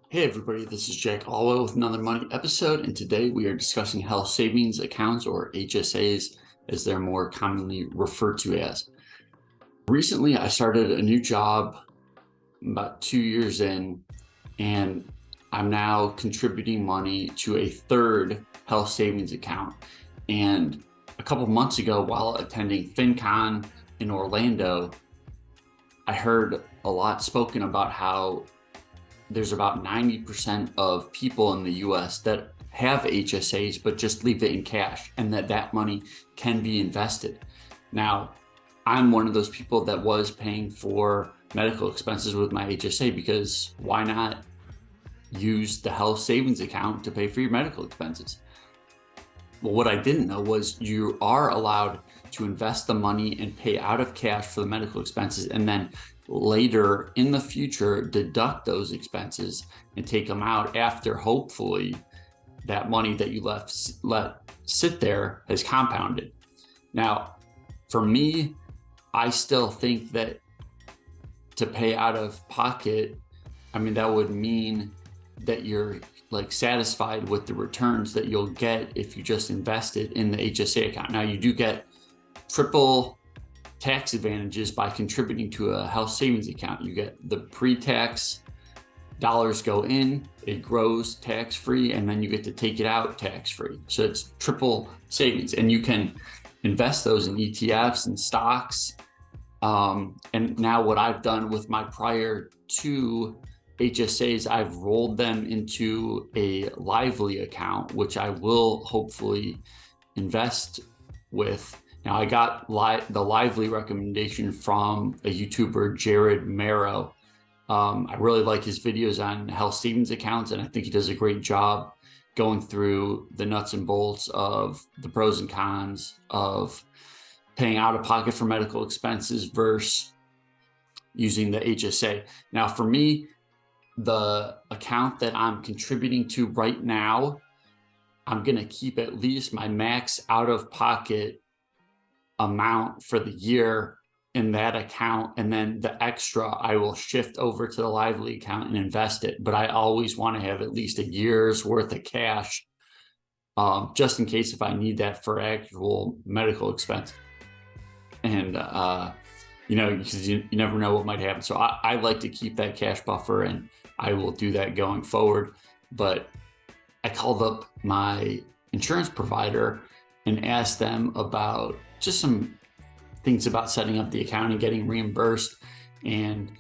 Hey everybody, this is Jack Allwell with another money episode, and today we are discussing health savings accounts, or HSAs as they're more commonly referred to as. Recently, I started a new job about 2 years in, and I'm now contributing money to a third health savings account. And a couple months ago, while attending FinCon in Orlando, I heard a lot spoken about how there's about 90% of people in the US that have HSAs, but just leave it in cash, and that money can be invested. Now, I'm one of those people that was paying for medical expenses with my HSA, because why not use the health savings account to pay for your medical expenses? Well, what I didn't know was you are allowed to invest the money and pay out of cash for the medical expenses, and then later in the future deduct those expenses and take them out after hopefully that money that you let sit there has compounded. Now, for me, I still think that to pay out of pocket, that would mean that you're satisfied with the returns that you'll get if you just invested in the HSA account. Now, you do get triple tax advantages by contributing to a health savings account. You get the pre-tax dollars go in, it grows tax-free, and then you get to take it out tax-free. So it's triple savings, and you can invest those in ETFs and stocks. And now what I've done with my prior two HSAs, I've rolled them into a Lively account, which I will hopefully invest with. Now, I got the Lively recommendation from a YouTuber, Jarrad Morrow. I really like his videos on health savings accounts, and I think he does a great job going through the nuts and bolts of the pros and cons of paying out of pocket for medical expenses versus using the HSA. Now, for me, the account that I'm contributing to right now, I'm going to keep at least my max out of pocket amount for the year in that account, and then the extra I will shift over to the Lively account and invest it. But I always want to have at least a year's worth of cash, just in case if I need that for actual medical expense. And because you never know what might happen. So I like to keep that cash buffer, and I will do that going forward. But I called up my insurance provider and asked them about just some things about setting up the account and getting reimbursed. And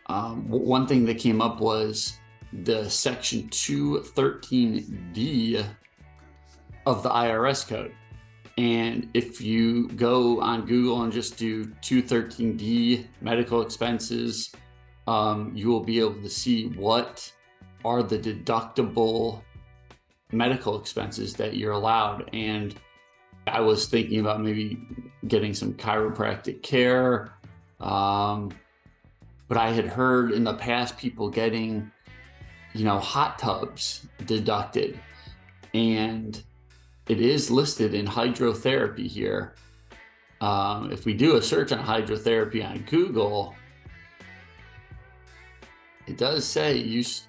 one thing that came up was the Section 213D of the IRS code. And if you go on Google and just do 213D medical expenses, you will be able to see what are the deductible medical expenses that you're allowed. And I was thinking about maybe getting some chiropractic care. But I had heard in the past people getting, hot tubs deducted. And it is listed in hydrotherapy here. If we do a search on hydrotherapy on Google, it does say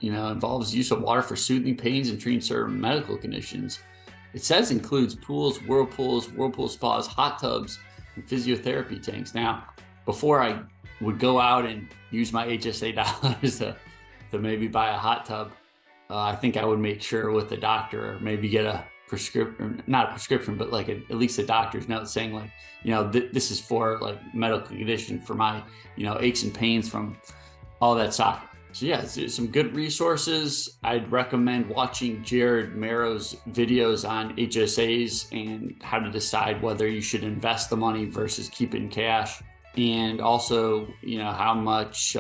involves use of water for soothing pains and treating certain medical conditions. It says includes pools, whirlpool spas, hot tubs, and physiotherapy tanks. Now, before I would go out and use my HSA dollars to maybe buy a hot tub, I think I would make sure with the doctor, or maybe get a prescription, not a prescription, but at least a doctor's note saying this is for medical condition for my, aches and pains from all that soccer. So yeah, it's some good resources. I'd recommend watching Jarrad Morrow's videos on HSAs and how to decide whether you should invest the money versus keep it in cash. And also, how much,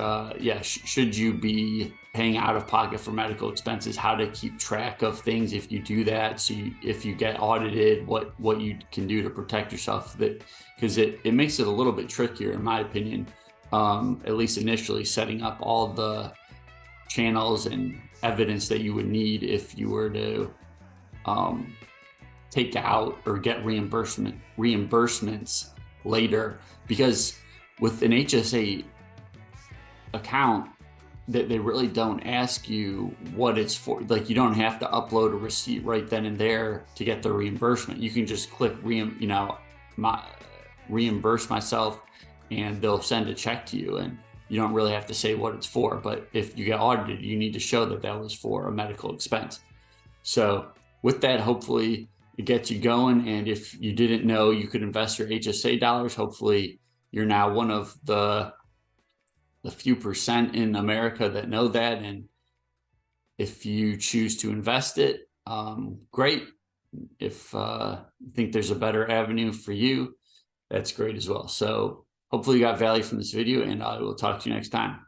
should you be paying out of pocket for medical expenses, how to keep track of things if you do that. So if you get audited, what you can do to protect yourself, because it makes it a little bit trickier, in my opinion, at least initially, setting up all the channels and evidence that you would need if you were to take out or get reimbursements later. Because with an HSA account, they really don't ask you what it's for. Like, you don't have to upload a receipt right then and there to get the reimbursement. You can just click reimburse myself, and they'll send a check to you, and you don't really have to say what it's for. But if you get audited, you need to show that that was for a medical expense. So with that, hopefully it gets you going. And if you didn't know you could invest your HSA dollars, hopefully you're now one of the few percent in America that know that. And if you choose to invest it, great. If you think there's a better avenue for you, that's great as well. So hopefully you got value from this video, and I will talk to you next time.